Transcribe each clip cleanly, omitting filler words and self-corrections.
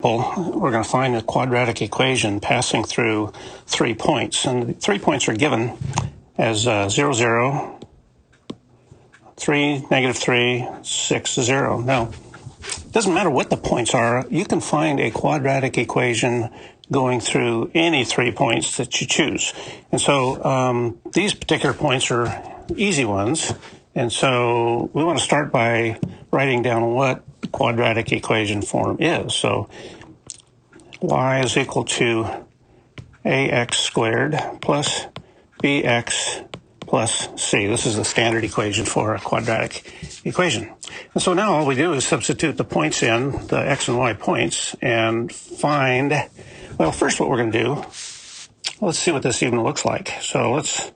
We're going to find a quadratic equation passing through 3 points. And the 3 points are given as 0, 0, 3, -3, 6, 0. Now, it doesn't matter what the points are. You can find a quadratic equation going through any 3 points that you choose. And so these particular points are easy ones. And so we want to start by writing down what the quadratic equation form is. So y is equal to ax squared plus bx plus c. This is the standard equation for a quadratic equation. And so now all we do is substitute the points in, the x and y points, and find, well, first what we're going to do, let's see what this even looks like. So let's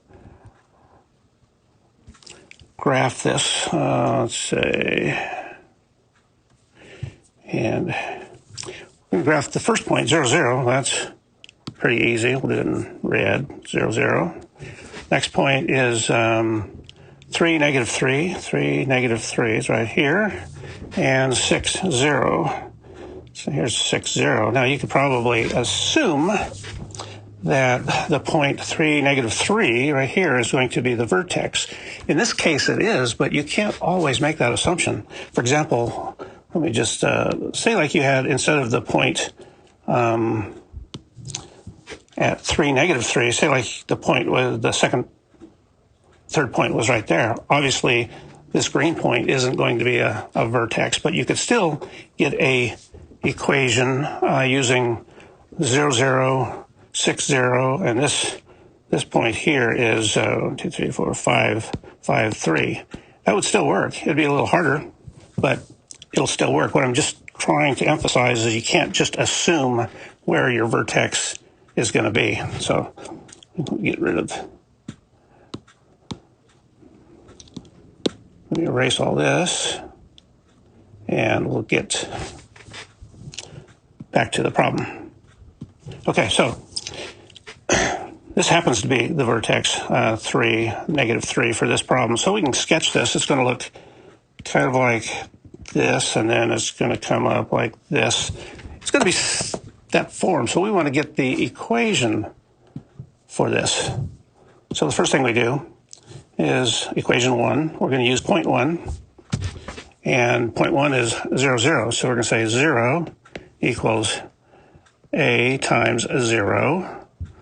graph this, let's say, and we graph the first point, 0, 0. That's pretty easy. We'll do it in red, 0, 0. Next point is 3, -3. 3, -3 is right here. And 6, 0. So here's 6, 0. Now you could probably assume that the point 3, -3 right here is going to be the vertex. In this case it is, but you can't always make that assumption. For example, let me just say like you had, instead of the point at 3, -3, say like the point was the third point was right there. Obviously, this green point isn't going to be a vertex, but you could still get a equation using 0, 0, 6, 0, and this point here is 1, 2, 3, 4, 5, 5, 3. That would still work. It'd be a little harder, but it'll still work. What I'm just trying to emphasize is you can't just assume where your vertex is going to be. So get rid of, let me erase all this, and we'll get back to the problem. Okay, so this happens to be the vertex 3, -3 for this problem. So we can sketch this. It's going to look kind of like this, and then it's going to come up like this. It's going to be that form. So we want to get the equation for this. So the first thing we do is equation 1. We're going to use point 1, and point 1 is 0, 0. So we're going to say 0 equals a times 0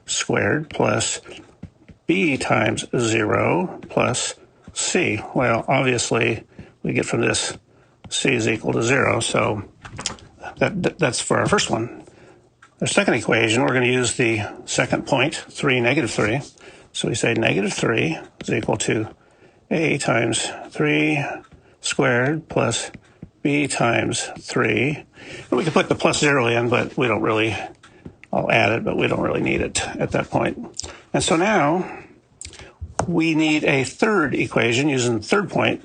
squared plus b times 0 plus c. Well, obviously, we get from this c is equal to 0, so that's for our first one. Our second equation, we're going to use the second point, 3, -3. So we say -3 is equal to a times 3 squared plus b times 3. And we can put the plus 0 in, but we don't really, I'll add it, but we don't really need it at that point. And so now we need a third equation using the third point.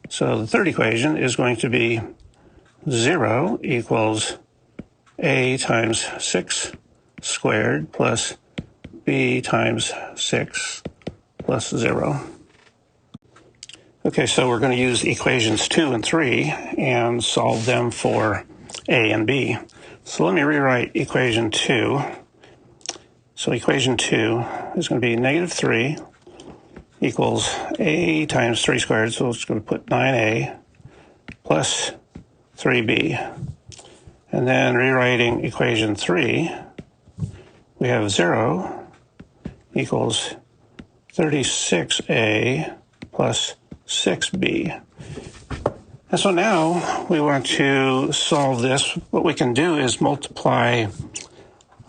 So the third equation is going to be 0 equals a times 6 squared plus b times 6 plus 0. Okay, so we're going to use equations 2 and 3 and solve them for a and b. So let me rewrite equation 2. So equation 2 is going to be -3 equals a times 3 squared, so it's going to put 9a plus 3b. And then rewriting equation 3, we have 0 equals 36a plus 6b. And so now we want to solve this. What we can do is multiply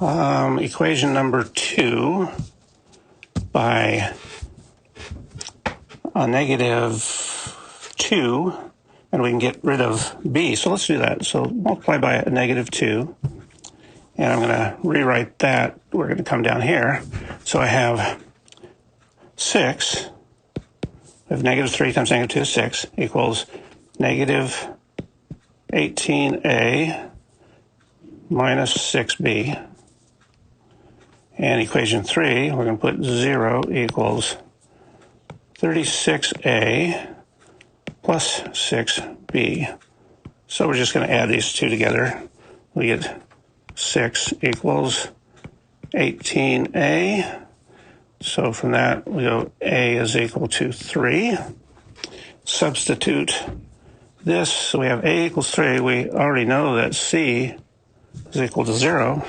equation number 2 by a -2, and we can get rid of b. So let's do that. So multiply by a -2, and I'm going to rewrite that. We're going to come down here. So I have 6, I have -3 times -2 is 6, equals -18a minus 6b. And equation 3, we're going to put 0 equals 36a plus 6b. So we're just going to add these two together. we get 6 equals 18a. So from that, we go a is equal to 3. Substitute this, so we have a equals 3. We already know that c is equal to 0.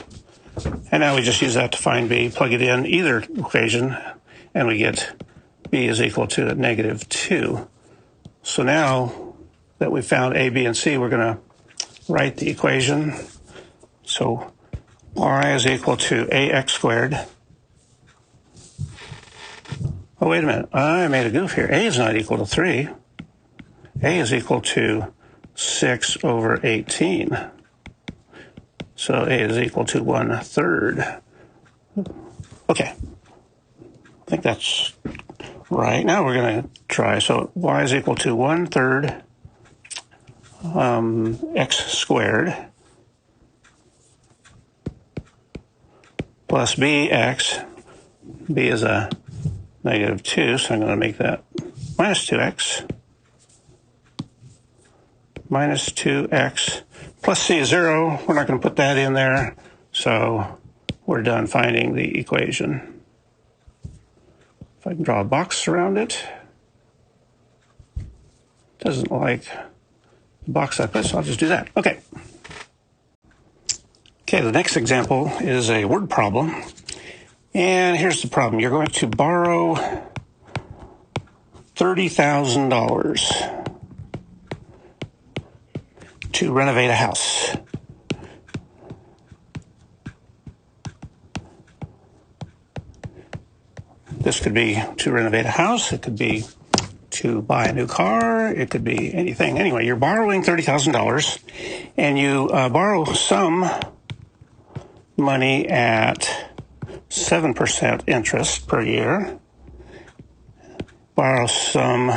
And now we just use that to find b, plug it in either equation, and we get b is equal to negative 2. So now that we found a, b, and c, we're going to write the equation. So y is equal to ax squared. Oh, wait a minute. I made a goof here. A is not equal to 3. A is equal to 6 over 18. So a is equal to 1/3. Okay. I think that's right. Now we're going to try. So y is equal to 1/3 x squared plus bx. B is a negative 2, so I'm going to make that minus 2x. Minus 2x plus c is 0. We're not going to put that in there, so we're done finding the equation. If I can draw a box around it. Doesn't like the box I put, so I'll just do that. Okay. Okay, the next example is a word problem. And here's the problem. You're going to borrow $30,000 to renovate a house. This could be to renovate a house. It could be to buy a new car. It could be anything. Anyway, you're borrowing $30,000, and you borrow some money at 7% interest per year. Borrow some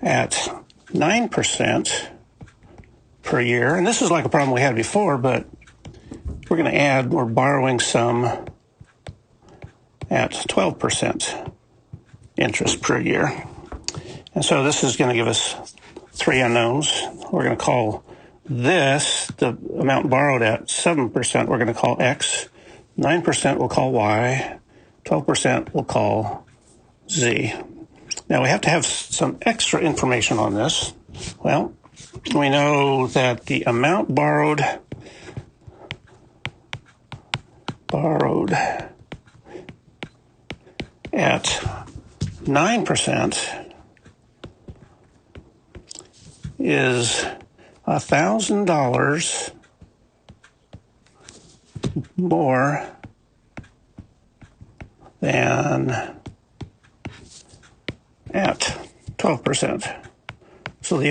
at 9% per year. And this is like a problem we had before, but we're going to add, we're borrowing some at 12% interest per year. And so this is going to give us 3 unknowns. We're going to call this, the amount borrowed at 7%, we're going to call x. 9% we'll call y. 12% we'll call z. Now we have to have some extra information on this. Well, we know that the amount borrowed at 9% is $1,000 more than at 12%. So the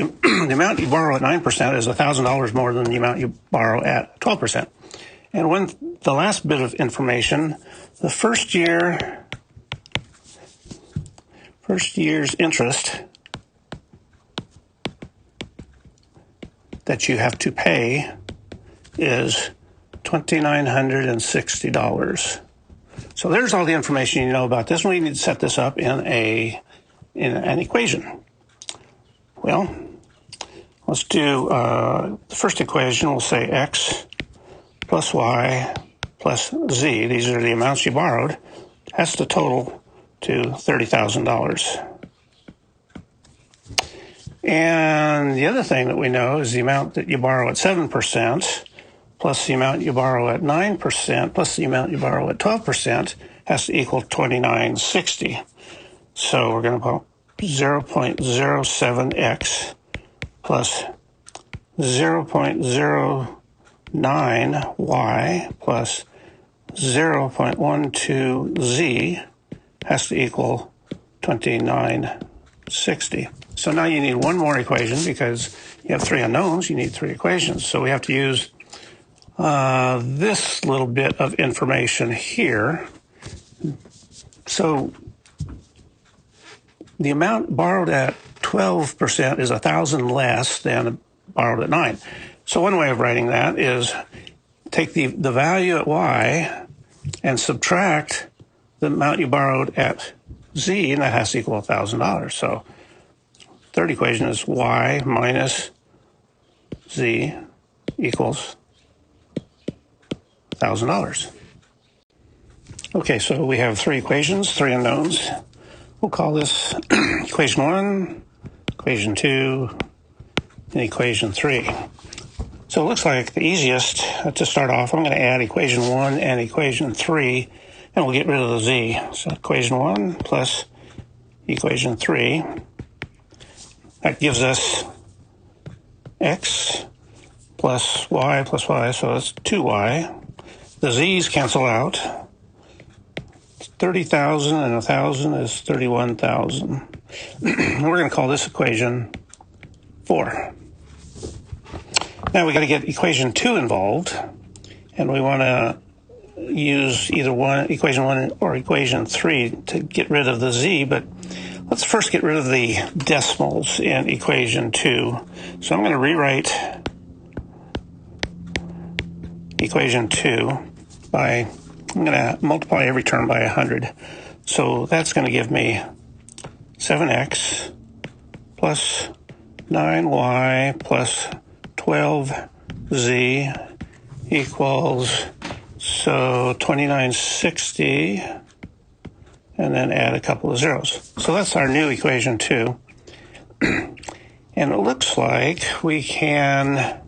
amount you borrow at 9% is $1,000 more than the amount you borrow at 12%. And when the last bit of information, the first year's interest that you have to pay is $2,960. So there's all the information you know about this, and we need to set this up in an equation. Well, let's do the first equation. We'll say x plus y plus z. These are the amounts you borrowed. That's the total to $30,000. And the other thing that we know is the amount that you borrow at 7% plus the amount you borrow at 9% plus the amount you borrow at 12% has to equal $2,960. So we're going to put 0.07x plus 0.09y plus 0.12z has to equal 2,960. So now you need one more equation because you have 3 unknowns. You need 3 equations. So we have to use this little bit of information here. So the amount borrowed at 12% is 1,000 less than borrowed at 9. So one way of writing that is take the value at y and subtract the amount you borrowed at z, and that has to equal $1,000. So third equation is y minus z equals $1,000. Okay, so we have three equations, three unknowns. We'll call this equation 1, equation 2, and equation 3. So it looks like the easiest to start off, I'm going to add equation 1 and equation 3, and we'll get rid of the z. So equation 1 plus equation 3, that gives us x plus y, so that's 2y. The z's cancel out. 30,000 and 1,000 is 31,000. We're going to call this equation 4. Now we got to get equation 2 involved, and we want to use either equation 1 or equation 3 to get rid of the z, but let's first get rid of the decimals in equation 2. So I'm going to rewrite equation 2 by, I'm going to multiply every term by 100. So that's going to give me 7x plus 9y plus 12z equals, so 2960, and then add a couple of zeros. So that's our new equation 2. And it looks like we can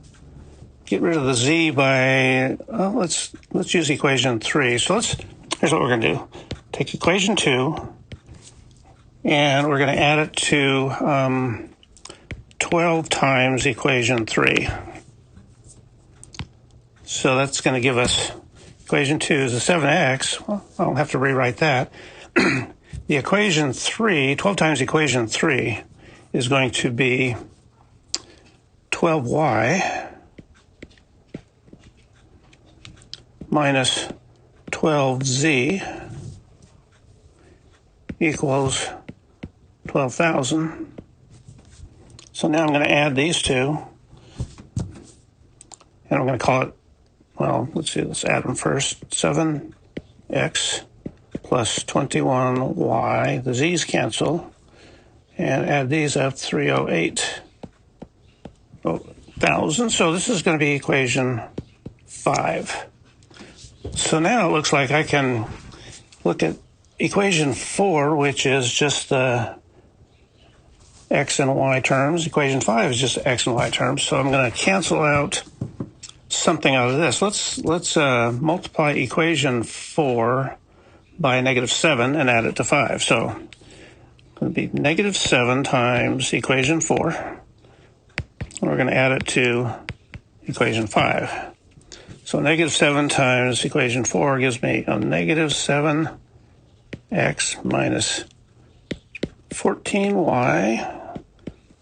get rid of the z by, well, let's use equation 3. So here's what we're going to do. Take equation 2, and we're going to add it to 12 times equation 3. So that's going to give us equation 2 is a 7x. Well, I'll have to rewrite that. The equation 3, 12 times equation 3, is going to be 12y minus 12z equals 12,000. So now I'm going to add these two, and I'm going to call it, well, let's add them first. 7x plus 21y, the z's cancel, and add these up, 308,000. So this is going to be equation 5. So now it looks like I can look at equation 4, which is just the x and y terms. Equation 5 is just x and y terms. So I'm going to cancel out something out of this. Let's multiply equation 4 by -7 and add it to 5. So it's going to be -7 times equation 4. And we're going to add it to equation 5. So -7 times equation 4 gives me a -7x minus 14y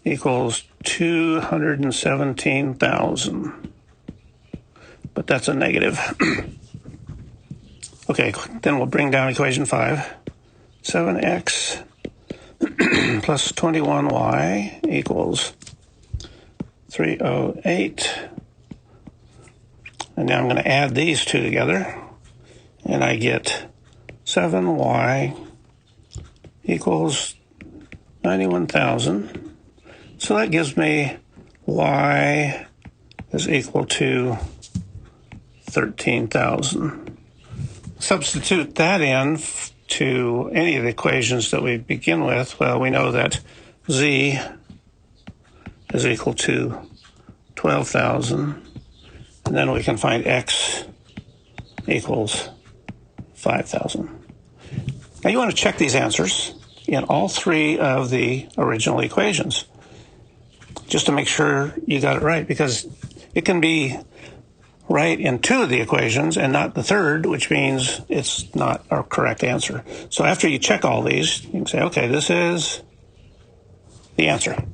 equals 217,000. But that's a negative. Okay, then we'll bring down equation 5. 7x plus 21y equals 308. And now I'm going to add these two together, and I get 7y equals 91,000. So that gives me y is equal to 13,000. Substitute that in to any of the equations that we begin with. Well, we know that z is equal to 12,000. And then we can find x equals 5,000. Now you want to check these answers in all three of the original equations, just to make sure you got it right, because it can be right in two of the equations and not the third, which means it's not our correct answer. So after you check all these, you can say, okay, this is the answer.